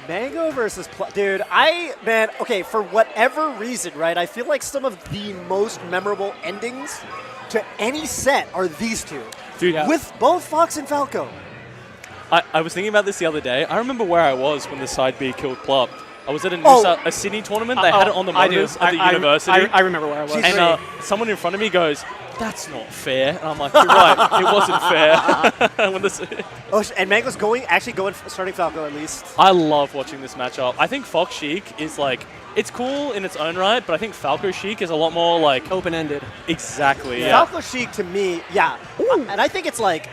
Mang0 versus Plup. Dude, man, okay, for whatever reason, right, I feel like some of the most memorable endings to any set are these two. Dude, yeah. With both Fox and Falco. I was thinking about this the other day. I remember where I was when the side B killed Plup. I was at a Sydney tournament. They had it on the monitors at the university. I remember where I was. And someone in front of me goes, "That's not fair." And I'm like, "You're right. It wasn't fair." And Mang0's actually starting Falco at least. I love watching this matchup. I think Fox Sheik is like, it's cool in its own right, but I think Falco Sheik is a lot more like open-ended. Exactly. Yeah. Falco Sheik to me, yeah, and I think it's like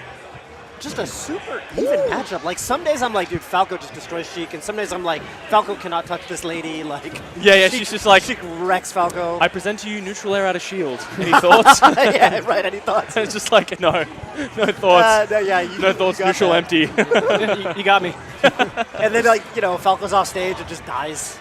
just a super even matchup. Like some days I'm like, dude, Falco just destroys Sheik, and some days I'm like, Falco cannot touch this lady. Like, yeah, she's just like, Sheik wrecks Falco. I present to you neutral air out of shield. Any thoughts? Yeah, right. Any thoughts? It's just like no thoughts. No thoughts. Neutral that. Empty. You got me. And then Falco's off stage and just dies.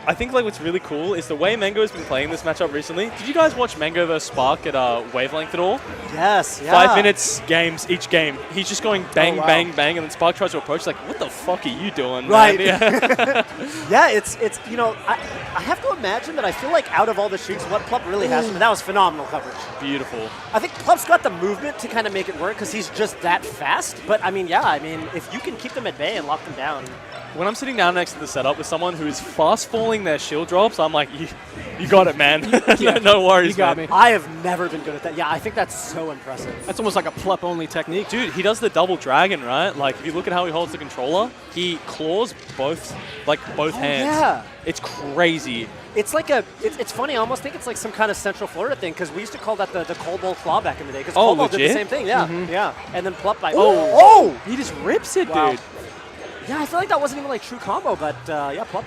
I think like what's really cool is the way Mang0 has been playing this matchup recently. Did you guys watch Mang0 versus Spark at Wavelength at all? Yes, yeah. 5 minutes games each game. He's just going bang, bang, bang, and then Spark tries to approach. Like, what the fuck are you doing, right? Man? Yeah, yeah. It's I have to imagine that I feel like out of all the Sheiks, what Plup really has, that was phenomenal coverage. Beautiful. I think Plup's got the movement to kind of make it work because he's just that fast. But I mean, if you can keep them at bay and lock them down. When I'm sitting down next to the setup with someone who is fast falling their shield drops, I'm like, you got it, man. No worries, you got man. me. I have never been good at that. Yeah, I think that's so impressive. That's almost like a Plup-only technique. Dude, he does the double dragon, right? Like, if you look at how he holds the controller, he claws both hands. Yeah. It's crazy. It's like it's funny. I almost think it's like some kind of Central Florida thing because we used to call that the Cold Bowl claw back in the day because Cold Bowl did the same thing. Yeah, yeah. And then Plup He just rips it, dude. Yeah, I feel like that wasn't even like true combo, but yeah, Plup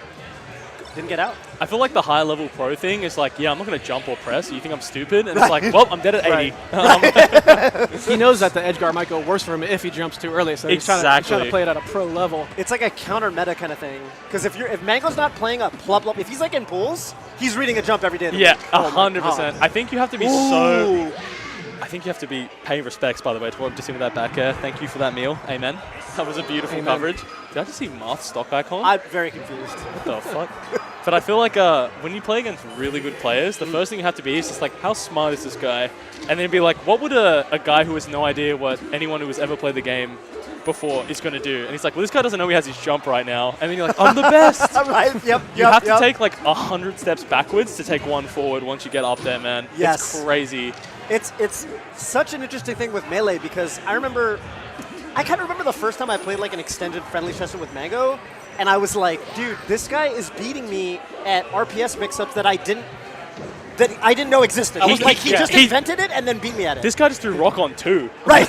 didn't get out. I feel like the high-level pro thing is like, yeah, I'm not going to jump or press. You think I'm stupid? And it's like, well, I'm dead at 80. He knows that the edge guard might go worse for him if he jumps too early, so he's trying to play it at a pro level. It's like a counter meta kind of thing. Because if Mang0's not playing a Plup, if he's like in pools, he's reading a jump every day. Yeah, 100%. I think you have to be I think you have to be paying respects, by the way, to what I'm just seeing with that back air. Thank you for that meal. Amen. That was a beautiful coverage. Did I just see Marth's stock icon? I'm very confused. What the fuck? But I feel like when you play against really good players, the first thing you have to be is just like, how smart is this guy? And then be like, what would a guy who has no idea what anyone who has ever played the game before is going to do? And he's like, well, this guy doesn't know he has his jump right now. And then you're like, I'm the best. Right, yep. You have to take like 100 steps backwards to take one forward once you get up there, man. Yes. It's crazy. It's such an interesting thing with Melee because I kind of remember the first time I played like an extended friendly session with Mang0, and I was like, dude, this guy is beating me at RPS mix-ups that I didn't know existed. I was like, he just invented it and then beat me at it. This guy just threw Rock on 2. Right.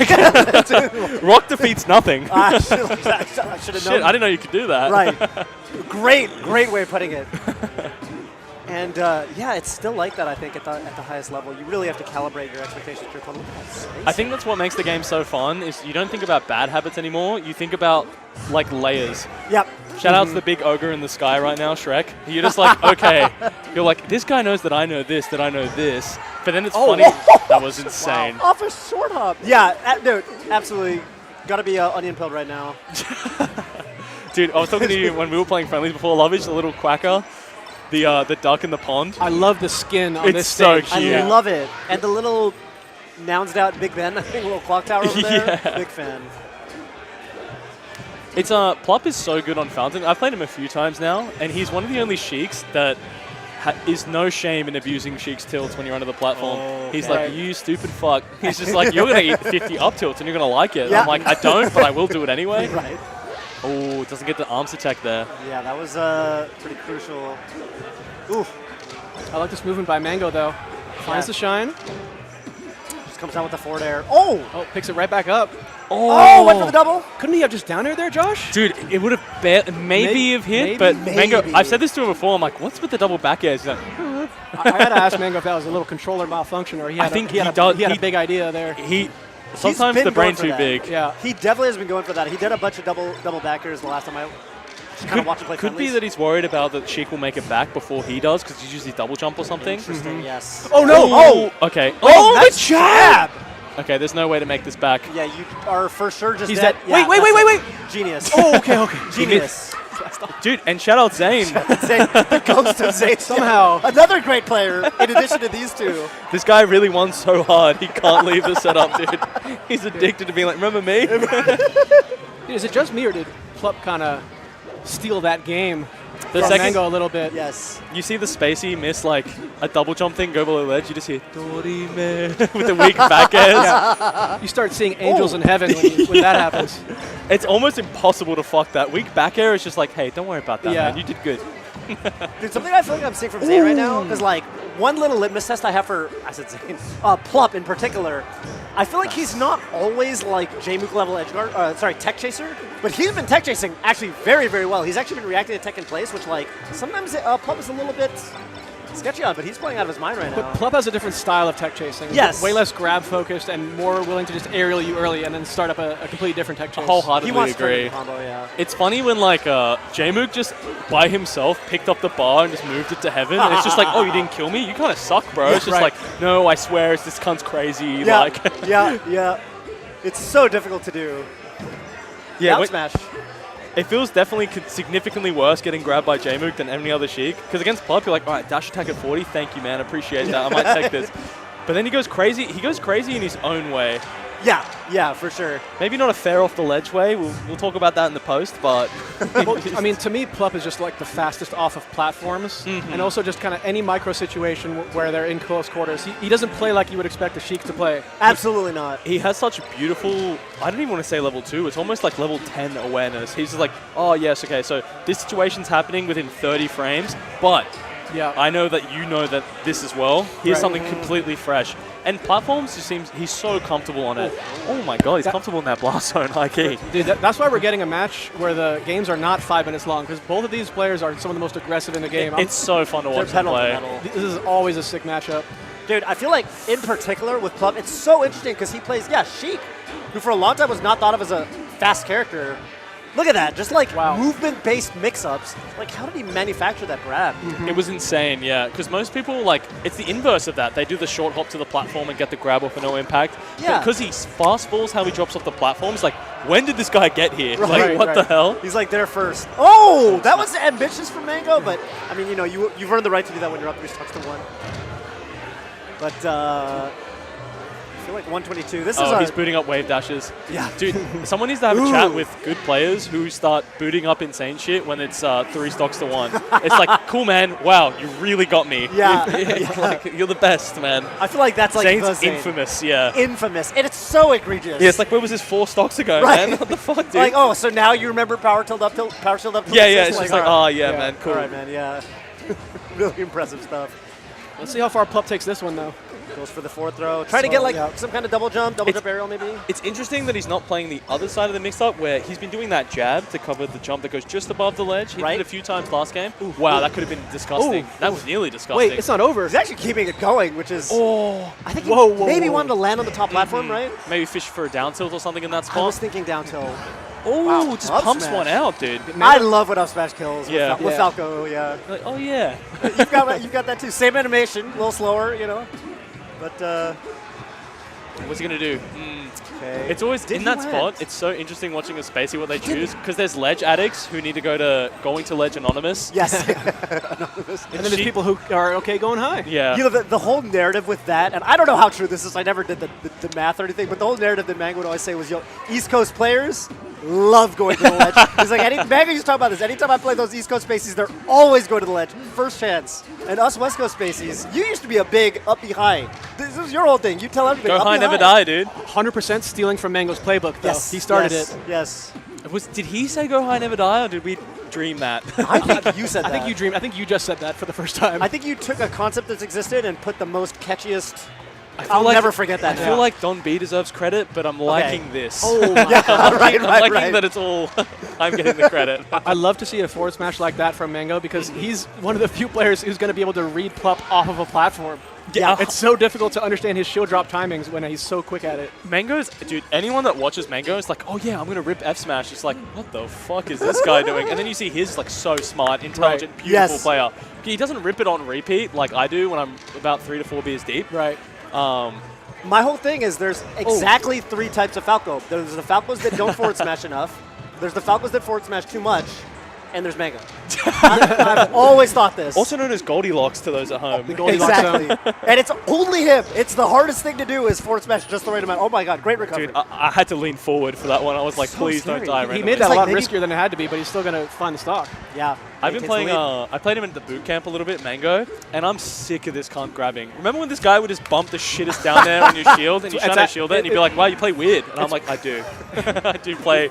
Rock defeats nothing. I should have known. Shit, I didn't know you could do that. Right. Great way of putting it. And yeah, it's still like that, I think, at the highest level. You really have to calibrate your expectations to your opponent. I think that's what makes the game so fun, is you don't think about bad habits anymore. You think about, like, layers. Yep. Shout out to the big ogre in the sky right now, Shrek. You're just like, okay. You're like, this guy knows that I know this, that I know this. But then it's funny. That was insane. Wow. Off a short hop. Yeah, dude, absolutely. Got to be onion pilled right now. Dude, I was talking to you when we were playing friendlies before Lovage, the little quacker. The duck in the pond. I love the skin on this stage. It's so cute. I love it. And the little nounsed out Big Ben, I think, little clock tower over there. Big fan. It's Plup is so good on Fountain. I've played him a few times now, and he's one of the only Sheiks that is no shame in abusing Sheik's tilts when you're under the platform. He's like, you stupid fuck. He's just like, you're going to eat 50 up tilts and you're going to like it. Yeah. I'm like, I don't, but I will do it anyway. Right. Oh, it doesn't get the arms attack there. Yeah, that was pretty crucial. Oof. I like this movement by Mang0, though. Finds the shine. Just comes down with the forward air. Oh, picks it right back up. Went for the double. Couldn't he have just down air there, Josh? Dude, it would have maybe have hit, but Mang0, I've said this to him before, I'm like, what's with the double back airs? He's like, I had to ask Mang0 if that was a little controller malfunction or he had a big idea there. Sometimes the brain's too big. Yeah, he definitely has been going for that. He did a bunch of double backers the last time I kind of watched him play. Could be that he's worried about that Sheik will make it back before he does because he's usually double jump or something. Interesting. Yes. Oh no! Okay. The jab! Okay, there's no way to make this back. Yeah, you are for sure just He's dead. dead. Wait. Genius. Oh, okay. Genius. Dude, and shout out Zane. The ghost of Zane. Somehow. Another great player in addition to these two. This guy really won so hard, he can't leave the setup, dude. He's addicted to being like, remember me? Dude, is it just me, or did Plup kind of steal that game from Mang0 a little bit? Yes. You see the spacey miss like a double jump thing, go below ledge, you just hear Dorime with the weak back airs. Yeah. You start seeing angels in heaven when that happens. It's almost impossible to fuck that. Weak back air is just like, hey, don't worry about that, man. You did good. Dude, something I feel like I'm seeing from Zane right now is like one little litmus test I have for, I said Zane, Plup in particular. I feel like he's not always like J-Mook level edge guard, tech chaser, but he's been tech chasing actually very, very well. He's actually been reacting to tech in place, which like sometimes Plup is a little bit sketchy on, but he's playing out of his mind right now. But Plup has a different style of tech chasing. Yes. Way less grab focused and more willing to just aerial you early and then start up a completely different tech chase. I wholeheartedly He wants agree. combo, yeah. It's funny when like J-Mook just by himself picked up the bar and just moved it to heaven. And it's just like, oh, you didn't kill me? You kind of suck, bro. Yeah, it's just like, no, I swear, this cunt's crazy. Yeah, Like, yeah. It's so difficult to do. yeah, Down smash. it feels definitely significantly worse getting grabbed by J-Mook than any other Sheik. Because against Plup, you're like, all right, dash attack at 40. Thank you, man. Appreciate that. I might take this. But then he goes crazy. He goes crazy in his own way. Yeah, for sure. Maybe not a fair off the ledge way. We'll talk about that in the post, but Well, I mean, to me, Plup is just like the fastest off of platforms, and also just kind of any micro situation where they're in close quarters. He doesn't play like you would expect a Sheik to play. Absolutely not. he has such beautiful, I don't even want to say level 2, it's almost like level 10 awareness. He's just like, oh yes, okay, so this situation's happening within 30 frames, but Yeah. I know that you know that this as well. Here's Right. something completely fresh. And platforms just seems, he's so comfortable on it. Oh my god, he's comfortable in that blast zone, high key. Dude, that's why we're getting a match where the games are not 5 minutes long, because both of these players are some of the most aggressive in the game. It's so fun to They're watch them pedal to play. metal. This is always a sick matchup. Dude, I feel like in particular with Plup, it's so interesting because he plays, Sheik, who for a long time was not thought of as a fast character. Look at that, just like movement-based mix-ups. Like, how did he manufacture that grab? It was insane, yeah. Because most people, like, it's the inverse of that. They do the short hop to the platform and get the grab off for no impact. Yeah. Because he fast falls how he drops off the platform. It's like, when did this guy get here? Right, like, what the hell? He's like there first. Oh, that was ambitious from Mang0, but I mean, you know, you've earned the right to do that when you're up 3 stocks to 1. But I feel like 122. This is he's booting up wave dashes. Yeah. Dude, someone needs to have a chat with good players who start booting up insane shit when it's 3 stocks to 1. It's like, cool, man. Wow, you really got me. Yeah. Like, you're the best, man. I feel like that's like Zane's the Zane. infamous, yeah. Infamous. And it's so egregious. Yeah, it's like, where was this 4 stocks ago, Right. man? What the fuck, dude? Like, oh, so now you remember power shield up tilt, yeah, assist? it's just like, all oh, yeah, man, cool. All right, man, yeah. Really impressive stuff. Let's see how far Plup takes this one, though. Goes for the 4th throw. Try to get like some kind of double jump aerial maybe. It's interesting that he's not playing the other side of the mix-up where he's been doing that jab to cover the jump that goes just above the ledge. He did it a few times last game. Wow, that could have been disgusting. That was nearly disgusting. Wait, it's not over. He's actually keeping it going, which is... Oh. I think he maybe wanted to land on the top platform, right? Maybe fish for a down tilt or something in that I spot. was thinking down tilt. Oh, just Up pumps smash. one out, dude. I love when up smash kills Yeah. with Falco, yeah. Like, oh, yeah. You've got that too. Same animation, a little slower, you know. But, What's he going to do? okay. It's always Did in he that land? spot. It's so interesting watching a spacey what they choose because there's ledge addicts who need to go to going to ledge anonymous. Yes. And then there's people who are okay going high. Yeah. You know, the whole narrative with that, and I don't know how true this is, I never did the math or anything, but the whole narrative that Mang0 would always say was, yo, East Coast players love going to the ledge. He's like, Mang0 used to talk about this. Anytime I play those East Coast spaces, they're always going to the ledge. First chance. And us West Coast spaces, you used to be a big up be high. This is your whole thing. You tell everybody. Go up high, be never die, dude. 100% stealing from Mang0's playbook, though. Yes. He started yes, it. Yes. Did he say go high, never die, or did we dream that? I think you said that. I think you just said that for the first time. I think you took a concept that's existed and put the most catchiest. feel I'll like- never forget that. I feel like Don B deserves credit, but I'm liking this. Oh, my Yeah, God. right, I'm liking right. that it's all I'm getting the credit. I love to see a forward smash like that from Mang0 because he's one of the few players who's going to be able to read Plup off of a platform. Yeah. It's so difficult to understand his shield drop timings when he's so quick at it. Mang0's, dude, anyone that watches Mang0 is like, oh yeah, I'm going to rip F smash. It's like, what the fuck is this guy doing? And then you see his like so smart, intelligent, Right. beautiful Yes. player. He doesn't rip it on repeat like I do when I'm about 3 to 4 beers deep. Right. My whole thing is there's exactly 3 types of Falco. There's the Falcos that don't forward smash enough. There's the Falcos that forward smash too much. and there's Mang0. I've always thought this. Also known as Goldilocks to those at home. Exactly. And it's only him. It's the hardest thing to do is forward smash just the right amount. Oh my god, great recovery. Dude, I had to lean forward for that one. I was like, So please scary. don't die He randomly. made that a like lot maybe- riskier than it had to be, but he's still going to find the stock. Yeah. I've been playing, I played him at the boot camp a little bit, Mang0, and I'm sick of this cunt grabbing. Remember when this guy would just bump the shittest down there on your shield, and you try to shield it, and you'd be like, wow, you play weird. And I'm like, I do. I do play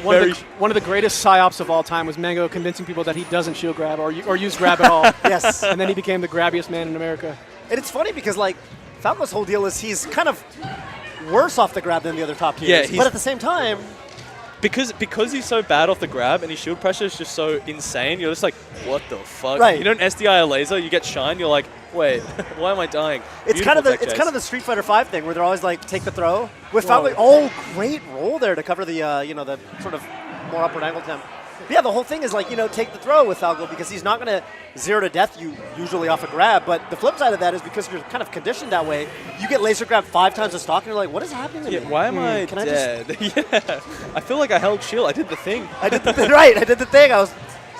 One of the greatest psyops of all time was Mang0 convincing people that he doesn't shield grab or use grab at all. Yes. And then he became the grabbiest man in America. And it's funny because, like, Falco's whole deal is he's kind of worse off the grab than the other top tiers. Yeah, but at the same time, Because he's so bad off the grab and his shield pressure is just so insane, you're just like, what the fuck? Right. You don't SDI a laser, you get shine, you're like, wait, why am I dying? it's kind of the Street Fighter V thing where they're always like, take the throw. With Falco, great roll there to cover the the sort of more upward angle attempt. But yeah, the whole thing is like, take the throw with Falco because he's not going to 0 to death you usually off a grab. But the flip side of that is because you're kind of conditioned that way, you get laser grab 5 times the stock and you're like, what is happening to me? Why am I Can I dead? Yeah. I feel like I held shield. I did the thing. I did the right. I did the thing. I was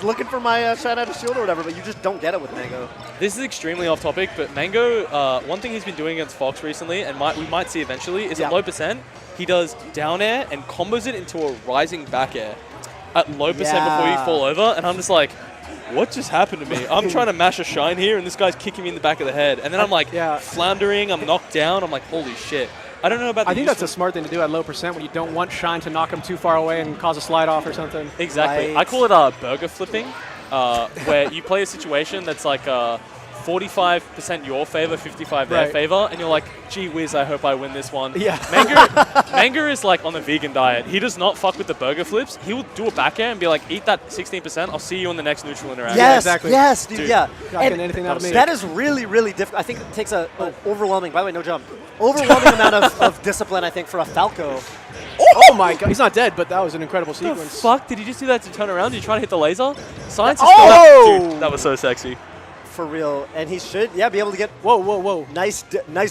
looking for my shine out of shield or whatever, but you just don't get it with Mang0. This is extremely off topic, but Mang0, one thing he's been doing against Fox recently, and we might see eventually, is at low percent, he does down air and combos it into a rising back air at low percent before you fall over, and I'm just like, what just happened to me? I'm trying to mash a shine here, and this guy's kicking me in the back of the head. And then I'm like floundering, I'm knocked down, I'm like, holy shit. I don't know about the I think that's a smart thing to do at low percent when you don't want shine to knock him too far away and cause a slide off or something. Exactly. Right. I call it burger flipping, where you play a situation that's like 45% your favor, 55 their favor, and you're like, gee whiz, I hope I win this one. Yeah. Mang0 is like on the vegan diet. He does not fuck with the burger flips. He will do a back air and be like, eat that 16%, I'll see you in the next neutral interaction. Yes, exactly. yes, dude, yeah. Not getting anything out of me. That is really, really difficult. I think it takes an overwhelming, by the way, no jump, overwhelming amount of discipline, I think, for a Falco. Oh my god, he's not dead, but that was an incredible The sequence. fuck? Did you just do that to turn around? Did you try to hit the laser? Science is Oh! Dude, that was so sexy. For real. And he should, be able to get Whoa. nice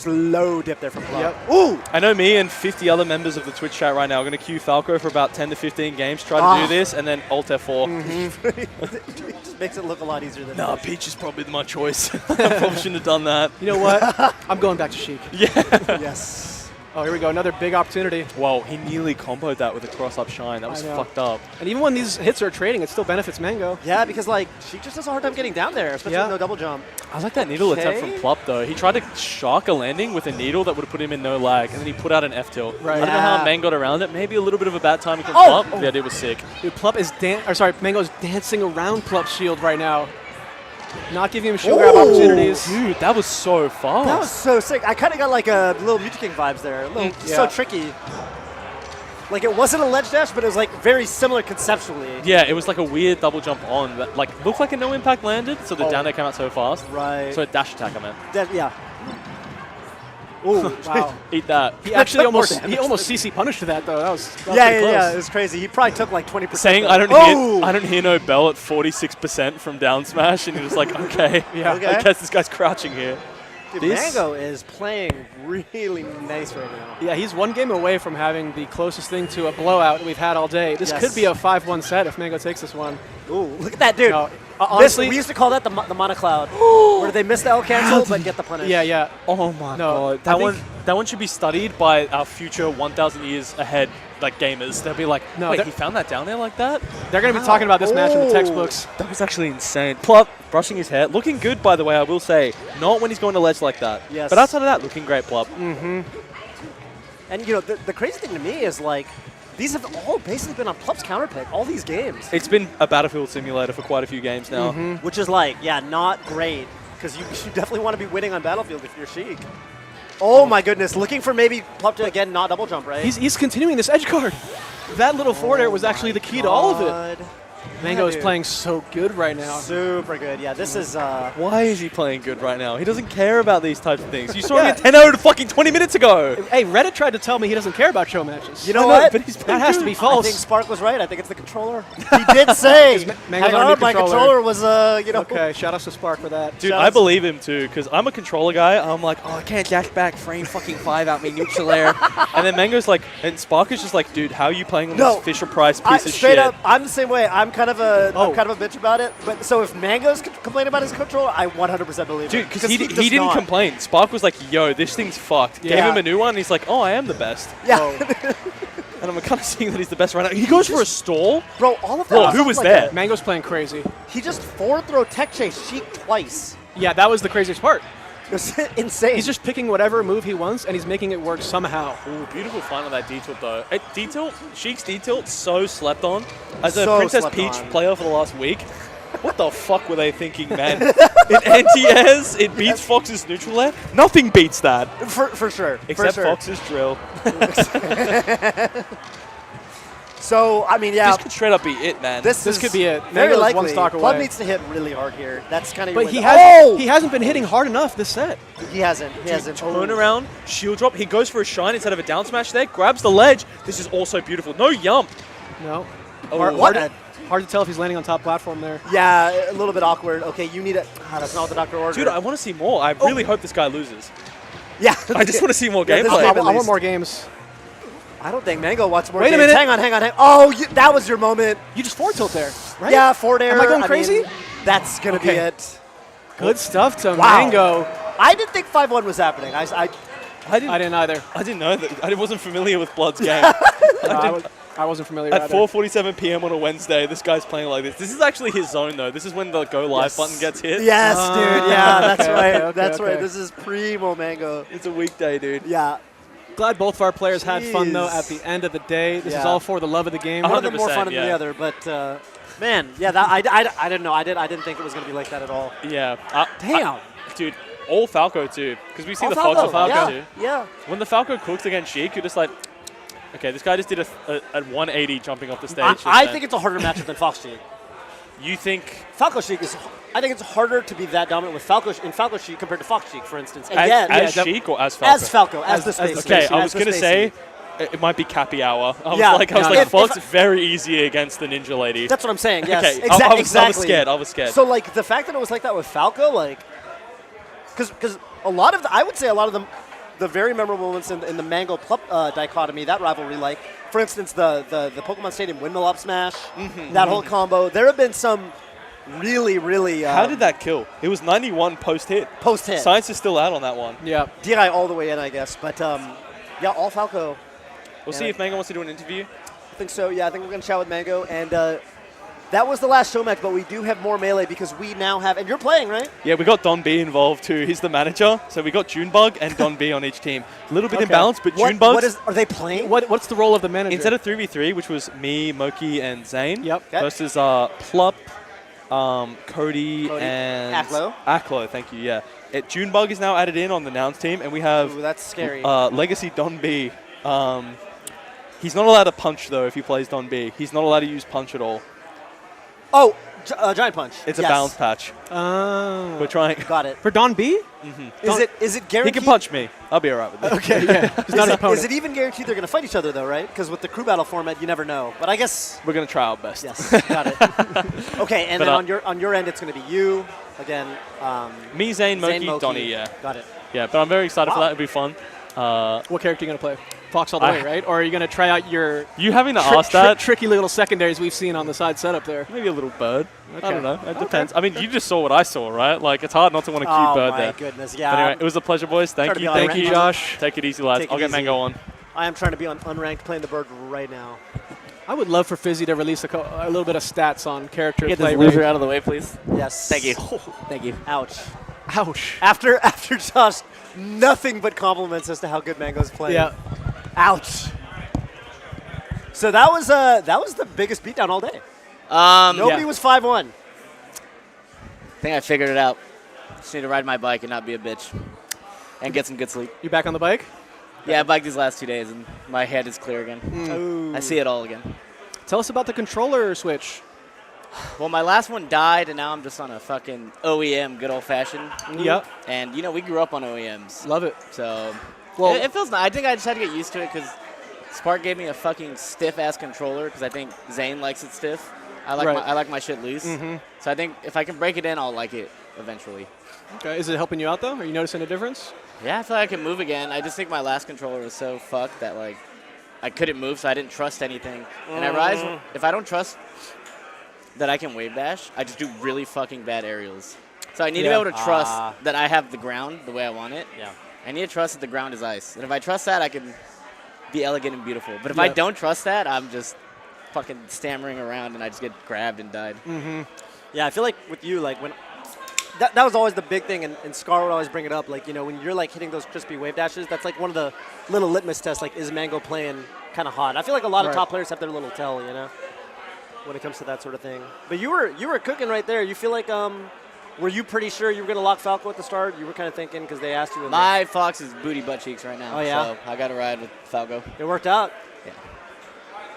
low dip there from Plup. Yep. Ooh! I know me and 50 other members of the Twitch chat right now are going to queue Falco for about 10 to 15 games, try to do this, and then Alt F4. It just makes it look a lot easier than Nah, Peach is probably my choice. I probably shouldn't have done that. You know what? I'm going back to Sheik. Yes. Oh, here we go. Another big opportunity. Whoa, he nearly comboed that with a cross-up shine. That was I know. fucked up. And even when these hits are trading, it still benefits Mang0. Yeah, because, like, she just has a hard time getting down there, especially with no double jump. I like that needle attempt from Plup, though. He tried to shark a landing with a needle that would have put him in no lag, and then he put out an F-tilt. Right. I don't know how Mang got around it. Maybe a little bit of a bad timing from Oh! Plup. The idea was sick. Dude, Plup is Mang0's dancing around Plup's shield right now. Not giving him shield grab opportunities. Dude, that was so fast. That was so sick. I kind of got, like, a little Mewtwo King vibes there. So tricky. Like, it wasn't a ledge dash, but it was, like, very similar conceptually. Yeah, it was like a weird double jump on that, like, looked like a no impact landed, so the down air came out so fast. Right. So a dash attack, I meant. Yeah. Ooh, Wow. Eat that. He actually took more almost damage. CC punished to that though. That was pretty Yeah, close. it was crazy. He probably took like 20%. Saying though. I Oh! don't hear no bell at 46% from down smash, and you're just like, okay, Yeah. Okay. I guess this guy's crouching here. Dude, This- Mang0 is playing really nice right now. Yeah, he's one game away from having the closest thing to a blowout we've had all day. This Yes. could be a 5-1 set if Mang0 takes this one. Ooh, look at that, dude. No, This, honestly, we used to call that the monocloud, where they miss the L cancel but get the punish. yeah. Oh my No, god, I think- that one should be studied by our future 1,000 years ahead, like gamers. They'll be like, No, wait, that- he found that down there like that? They're going to be talking about this match in the textbooks. That was actually insane. Plup, brushing his hair, looking good, by the way, I will say. Not when he's going to ledge like that. Yes. But outside of that, looking great, Plup. And you know, the crazy thing to me is like, these have all basically been on Plup's counterpick all these games, It's been a Battlefield simulator for quite a few games now. which is like, yeah, not great because you definitely want to be winning on Battlefield if you're Sheik. Oh my goodness, looking for maybe Plup to again not double jump, right? He's continuing this edge guard. That little forward air was actually the key to all of it. God. Mang0 is dude. playing so good right now. Super good. Yeah, this is Why is he playing good right now? He doesn't care about these types of things. You saw him Yeah. get 10-0 fucking 20 minutes ago. Hey, Reddit tried to tell me he doesn't care about show matches. You know I know, what? but he's that has to be I false. think Spark was right. I think it's the controller. He did say, Is Mang0's hang our new on, my controller? controller was, you know. Okay, shout out to Spark for that. Dude, Shout I outs- believe him too, because I'm a controller guy. I'm like, oh, I can't dash back, frame fucking 5 out me, neutral air. And then Mang0's like, and Spark is just like, dude, how are you playing on No, this Fisher Price I, piece of straight shit? up, I'm the same way. I'm kind of a bitch about it. But so if Mang0's complaining about his controller, I 100% believe Dude, it. because he didn't complain. Spark was like, yo, this thing's fucked. Yeah. Gave him a new one, and he's like, oh, I am the best. Yeah. And I'm kind of seeing that he's the best right now. He goes for a stall. Bro, all of that. Whoa, who was like there? Mang0's playing crazy. He just forward throw tech chase Sheik twice. Yeah, that was the craziest part. It was insane. He's just picking whatever move he wants, and he's making it work somehow. Ooh, beautiful find on that D-tilt, though. D-tilt, Sheik's D-tilt, so slept on. As a So Princess slept Peach on. player for the last week, what the fuck were they thinking, man? In anti-airs, it beats Fox's neutral air. Nothing beats that. for sure. Except for sure. Fox's drill. So, I mean, yeah. This could straight up be it, man. This could be it. Very Mang0's likely. one stock Plup away. needs to hit really hard here. That's kind of But your he window. hasn't been hitting hard enough this set. He hasn't. He hasn't. Turn around, shield drop. He goes for a shine instead of a down smash there. Grabs the ledge. This is also beautiful. No yump. No. Oh, What? Hard to tell if he's landing on top platform there. Yeah, a little bit awkward. Okay, you need a. That's not what the doctor ordered. Dude, I want to see more. I really hope this guy loses. Yeah. I just want to see more Yeah, this gameplay. game I at want least. more games. I don't think Mang0 wants more Wait a games. minute. Hang on. Oh, that was your moment. You just forward tilt there, right? Yeah, forward air. Am I going mean, crazy? that's going to be Okay. it. Good stuff to Wow. Mang0. I didn't think 5-1 was happening. I I didn't either. didn't know that. I wasn't familiar with Blood's game. I wasn't familiar At either. 4:47 p.m. on a Wednesday, this guy's playing like this. This is actually his zone, though. This is when the go live button gets hit. Yes, dude. Yeah, that's okay, right. okay, That's okay. right. This is primo Mang0. It's a weekday, dude. Yeah. Glad both of our players had fun, though, Jeez. at the end of the day. This is Yeah. all for the love of the game. One of them more 100%, fun than the yeah. other, but man, yeah, that I didn't know. I didn't think it was going to be like that at all. Yeah. Damn. Dude, all Falco, too. Because we see All the Fox of Falco, yeah, too. yeah. When the Falco cooked against Sheik, you're just like, okay, this guy just did a 180 jumping off the stage. I think it's a harder matchup than Fox Sheik. You think Falco Sheik is. I think it's harder to be that dominant with Falco Sheik compared to Fox Sheik, for instance. And yet, as Sheik or as Falco? as Falco, as the As space. the Okay, Spacey, I was the going to Spacey. say it might be Cappy Hour. I was Yeah, like, if- Fox if- very easy against the Ninja Lady. That's what I'm saying. Yes, okay, exactly. I was scared. I was scared. So like the fact that it was like that with Falco, like, because a lot of I would say a lot of the very memorable moments in the Mang0 Plup dichotomy, that rivalry, like for instance the Pokemon Stadium windmill up smash, that whole combo. There have been some really. How did that kill? It was 91 post hit. Post hit? Science is still out on that one. Yeah. DI all the way in, I guess. But yeah, all Falco. We'll see if Mang0 wants to do an interview. I think so. Yeah, I think we're gonna chat with Mang0 and. That was the last show match, but we do have more Melee because we now have, and you're playing, right? Yeah, we got Don B involved too. He's the manager, so we got Junebug and Don B on each team. A little bit imbalanced, but Junebug Are they playing? What's the role of the manager? instead of 3v3, which was me, Moki, and Zane, Yep. Okay. versus Plup, Cody, and Aklo. Thank you. Yeah, Junebug is now added in on the Nouns team, and we have Ooh, that's scary. Legacy Don B. He's not allowed to punch though if he plays Don B. He's not allowed to use punch at all. Oh, Giant Punch. It's Yes. a balance patch. Oh. We're trying. Got it. For Don B? Is it He guaranteed? can punch me. I'll be alright with that. Okay, yeah. He's not an opponent. Is it even guaranteed they're going to fight each other, though, right? Because with the crew battle format, you never know. But I guess, We're gonna try our best. yes, got it. Okay, and But, then on your end, it's going to be you, again. Me, Zane, Zane, Moki, Donnie. Yeah, Got it. yeah. But I'm very excited for Wow. that. It'll be fun. What character are you going to play? Fox all the way, right? Or are you going to try out your You having to ask that? tricky little secondaries we've seen on the side setup there? Maybe a little bird. Okay. I don't know. It depends. I mean, you just saw what I saw, right? Like, it's hard not to want a cute Oh, bird my there. goodness, yeah. But anyway, it was a pleasure, boys. Try Thank to you. be Thank on you, rank. Josh. Take it easy, lads. Take it I'll get easy. Mang0 on. I am trying to be on unranked playing the bird right now. I would love for Fizzy to release a little bit of stats on character Get play this loser rate. out of the way, please. Yes. Thank you. Thank you. Ouch. Ouch. After Josh, nothing but compliments as to how good Mang0's playing. Yeah. Ouch. So that was the biggest beatdown all day. Nobody Yeah. was 5-1. I think I figured it out. Just need to ride my bike and not be a bitch. And get some good sleep. You back on the bike? Yeah, I biked these last 2 days and my head is clear again. Ooh. I see it all again. Tell us about the controller switch. Well, my last one died and now I'm just on a fucking OEM, good old fashioned. Yep. And, we grew up on OEMs. Love it. So, Well- it feels nice. I think I just had to get used to it because Spark gave me a fucking stiff-ass controller because I think Zane likes it stiff. I like my shit loose. So I think if I can break it in, I'll like it eventually. Okay. Is it helping you out, though? Are you noticing a difference? Yeah, I feel like I can move again. I just think my last controller was so fucked that, I couldn't move, so I didn't trust anything. And I realized if I don't trust that I can wave dash. I just do really fucking bad aerials. So I need to be able to trust that I have the ground the way I want it. Yeah. I need to trust that the ground is ice. And if I trust that, I can be elegant and beautiful. But if I don't trust that, I'm just fucking stammering around and I just get grabbed and died. Yeah, I feel like with you, like when that was always the big thing, and Scar would always bring it up. Like, you know, when you're like hitting those crispy wave dashes, that's like one of the little litmus tests. Like, is Mang0 playing kind of hot? I feel like a lot of top players have their little tell, you know, when it comes to that sort of thing. But you were cooking right there. You feel like were you pretty sure you were going to lock Falco at the start? You were kind of thinking because they asked you. My Fox is booty butt cheeks right now. Oh, yeah? So I got to ride with Falco. It worked out. Yeah.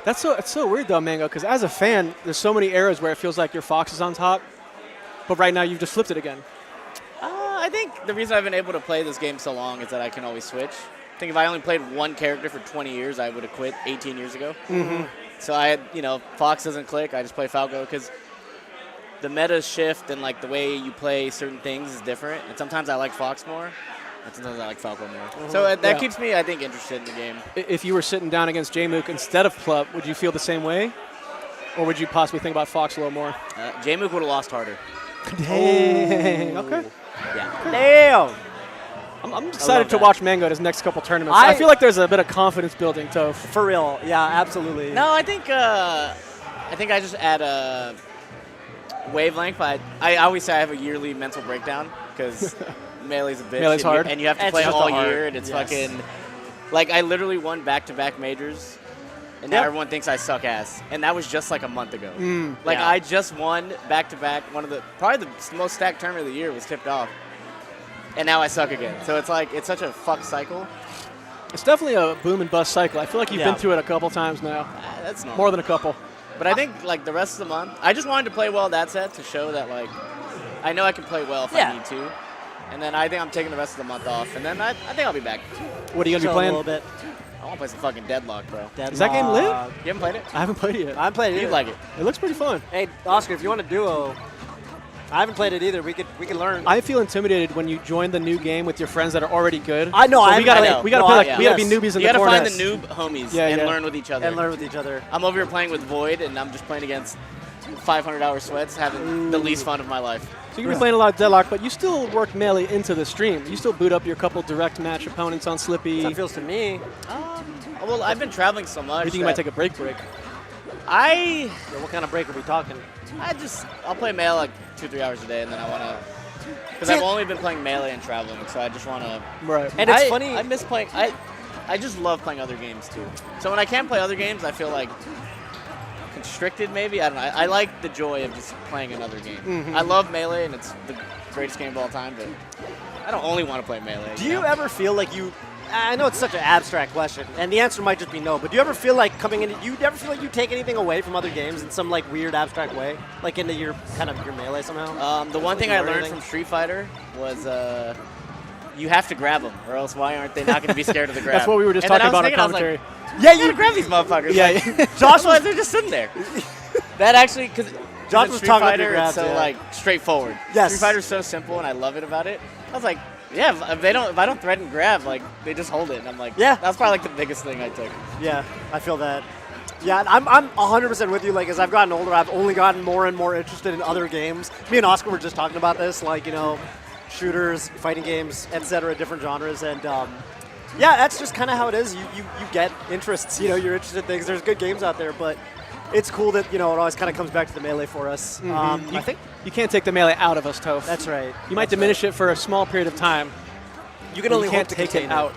It's so weird, though, Mang0, because as a fan, there's so many eras where it feels like your Fox is on top, but right now you've just flipped it again. I think the reason I've been able to play this game so long is that I can always switch. I think if I only played one character for 20 years, I would have quit 18 years ago. So I had, you know, Fox doesn't click. I just play Falco because the meta shift and like the way you play certain things is different. And sometimes I like Fox more, and sometimes I like Falco more. So that keeps me, I think, interested in the game. If you were sitting down against Jmook instead of Plup, would you feel the same way? Or would you possibly think about Fox a little more? Jmook would have lost harder. Dang. Okay. Yeah. Damn. I'm excited to watch Mang0 at his next couple tournaments. I I feel like there's a bit of confidence building, Toph. For real. Yeah, absolutely. No, I think I just add a wavelength. But I always say I have a yearly mental breakdown because Melee's a bitch. Melee's hard. And you have to It's play just all hard. year, and it's Yes. fucking like I literally won back-to-back majors. And now everyone thinks I suck ass. And that was just like a month ago. I just won back-to-back. Probably the most stacked tournament of the year was tipped off. And now I suck again. So it's like, it's such a fuck cycle. It's definitely a boom and bust cycle. I feel like you've been through it a couple times now. That's normal. More than a couple. But I think like the rest of the month, I just wanted to play well that set to show that like, I know I can play well if I need to. And then I think I'm taking the rest of the month off. And then I think I'll be back. What are you going to be playing? A little bit. I want to play some fucking Deadlock, bro. Is that game lit? You haven't played it? I haven't played it yet. I haven't played it. You'd like it. It looks pretty fun. Hey, Oscar, if you want a duo, I haven't played it either. We could learn. I feel intimidated when you join the new game with your friends that are already good. I know. So we gotta know. be No, we gotta be newbies in You the gotta corner. find the noob homies and learn with each other. And learn with each other. I'm over here playing with Void, and I'm just playing against 500-hour sweats, having the least fun of my life. So you're playing a lot of Deadlock, but you still work Melee into the stream. You still boot up your couple direct match opponents on Slippy. That feels to me. Well, I've been traveling so much. You think you might take a break? Yeah, what kind of break are we talking? I'll play Melee like 2-3 hours a day, and then I want to, because I've only been playing Melee and traveling, so I just want to. Right. And it's funny. I miss playing. I just love playing other games too. So when I can't play other games, I feel like constricted. Maybe I don't know. I like the joy of just playing another game. I love Melee, and it's the greatest game of all time, but I don't only want to play Melee. Do you ever feel like you? I know it's such an abstract question, and the answer might just be no. But do you ever feel like coming in? You ever feel like you take anything away from other games in some like weird abstract way, like into your kind of your Melee somehow? The one thing I learned from Street Fighter was you have to grab them, or else why aren't they not going to be scared of the grab? That's what we were just talking about on commentary. Yeah, you grab these motherfuckers. Yeah, Josh was they're just sitting there. That actually, because Josh was Street talking about Fighter, your grabs, it's so yeah. like straightforward. Yes. Street Fighter's so simple, and I love it about it. I was like, yeah, if I don't threaten grab, like they just hold it, and I'm like, Yeah. that's probably like the biggest thing I took. Yeah, I feel that. Yeah, I'm 100% with you. Like, as I've gotten older, I've only gotten more and more interested in other games. Me and Oscar were just talking about this, like, you know, shooters, fighting games, etc., different genres, and yeah, that's just kind of how it is. You get interests. You know, you're interested in things. There's good games out there, but it's cool that, you know, it always kind of comes back to the Melee for us. I think you can't take the Melee out of us, Toph. that's right. You might diminish it for a small period of time. You can but only you can't hope to take contain it out.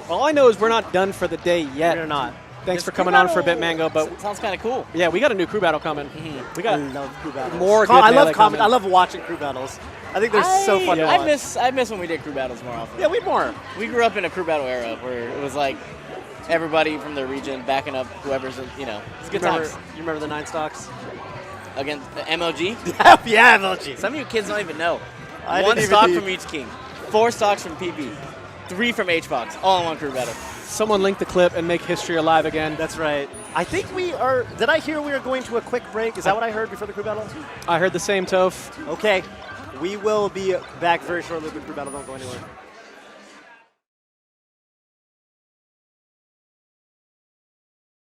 All I know is we're not done for the day yet. We're not. Thanks for This coming crew on for a bit, battle Mang0. But sounds kind of cool. yeah, we got a new crew battle coming. We I got love crew battles. more good I love Melee comment. coming. I love watching crew battles. I think they're so fun to watch. I miss when we did crew battles more often. Yeah, we more. We grew up in a crew battle era where it was like everybody from their region backing up whoever's, you know, it's good times. You remember the 9 stocks? Against the MLG. Yeah, MLG. Some of you kids don't even know. I One didn't stock even from each king, 4 stocks from PP, 3 from HBox, all in one crew battle. Someone link the clip and make history alive again. That's right. I think we are. Did I hear we are going to a quick break? Is that what I heard before the crew battle? I heard the same, Toph. Okay. We will be back very shortly with crew battle. Don't go anywhere.